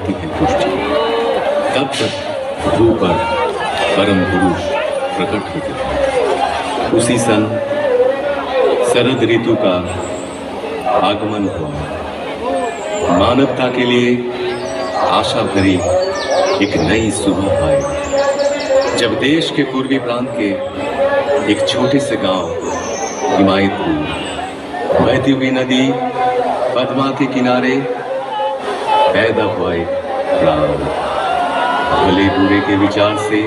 पाती है पुष्टि, तब तक ध्रुव पर परम पुरुष प्रकट होते। उसी सन शरद ऋतु का आगमन हुआ। मानवता के लिए आशा भरी एक नई सुबह आई, जब देश के पूर्वी प्रांत के एक छोटे से गांव हिमायतपुर, बहती हुई नदी पद्मा के किनारे पैदा हुआ एक प्राण। भले बुरे के विचार से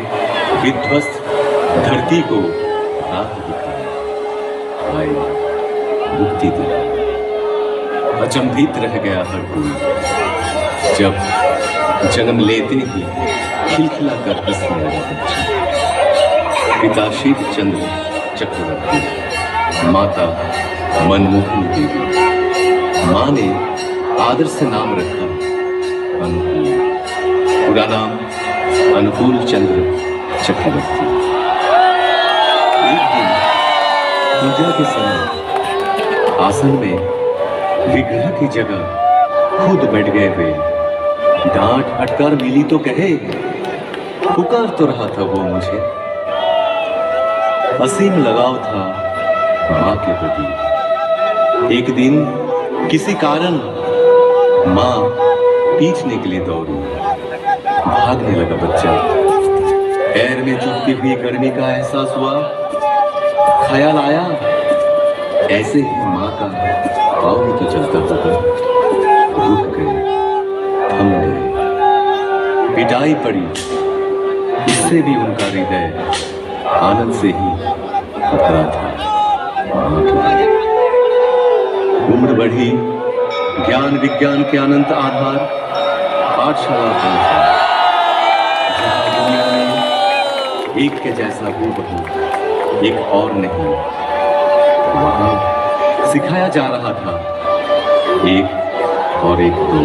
विध्वस्त धरती को राह दिखाई, मुक्ति दी। अचंभित रह गया हर कोई, जब जन्म लेते ही खिलखिला कर हंसने लगा बच्चा। पिता शिव चंद्र चक्रवर्ती, माता मनमोहन देवी। माँ ने आदर से नाम रखा अनुकूल, पूरा नाम अनुकूल चंद्र चक्रवर्ती। एक दिन पूजा के समय आसन में विग्रह की जगह खुद बैठ गए वे। डांट फटकार मिली तो कहे, पुकार तो रहा था वो मुझे। असीम लगाव था माँ के प्रति। एक दिन किसी कारण माँ पीछने के लिए दौड़ी। भागने लगा बच्चा। पैर में चुभती हुई गर्मी का एहसास हुआ। ख्याल आया, ऐसे ही माँ का पाँव भी तो चलता होगा। रुक गए, थम गए। पिटाई पड़ी, इससे भी उनका हृदय आनंद से ही भरा था। उम्र बढ़ी, ज्ञान विज्ञान के अनंत आधार पाठशाला पहुंचा। दुनिया में एक के जैसा हूबहू एक और नहीं, वहां सिखाया जा रहा था एक और एक दो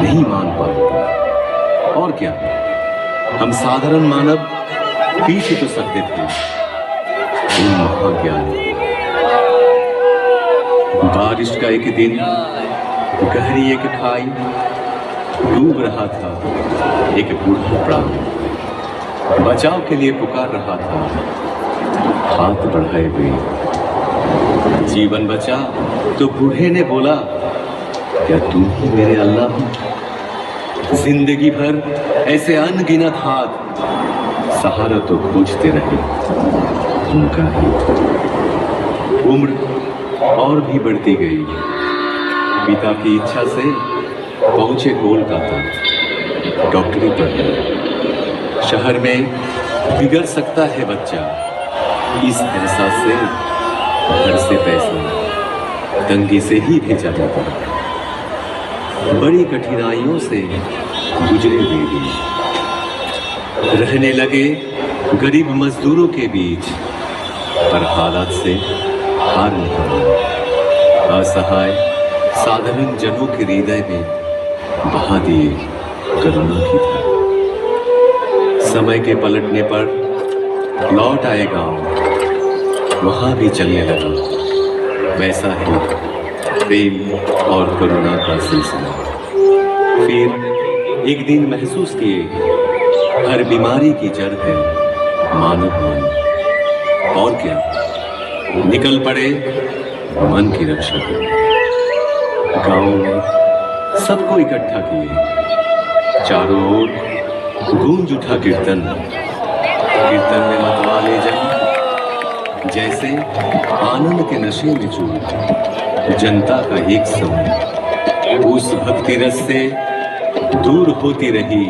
नहीं मान पाएगा। और क्या, हम साधारण मानव पीछे तो सकते थे, महाज्ञानी। बारिश का एक दिन गहरी एक खाई, डूब रहा था एक बूढ़ा प्राण। बचाव के लिए पुकार रहा था, हाथ बढ़ाए हुए। जीवन बचा तो बूढ़े ने बोला, क्या तुम ही मेरे अल्लाह हो? जिंदगी भर ऐसे अनगिनत हाथ सहारा तो खोजते रहे उनका ही। उम्र और भी बढ़ती गई। पिता की इच्छा से पहुंचे कोलकाता डॉक्टरी पढ़ने। शहर में बिगड़ सकता है बच्चा, इस एहसास से घर से पैसा तंगी से ही भेजा जाता है। बड़ी कठिनाइयों से गुजरे वे दिन। रहने लगे गरीब मजदूरों के बीच, पर हालात से हार नहीं माना। असहाय साधारण जनों के हृदय में बहा दिए करुणा की धारा। समय के पलटने पर लौट आए गांव, वहां भी चलने लगा वैसा ही प्रेम और करुणा का सिलसिला। फिर एक दिन महसूस किए, हर बीमारी की जड़ है मानव मन। और क्या, निकल पड़े मन की रक्षा के। गांव में सबको इकट्ठा किए, चारों ओर गूंज उठा कीर्तन। कीर्तन में मतवाले जन जैसे आनंद के नशे में चूर। जनता का एक समूह उस भक्ति रस से दूर होती रही।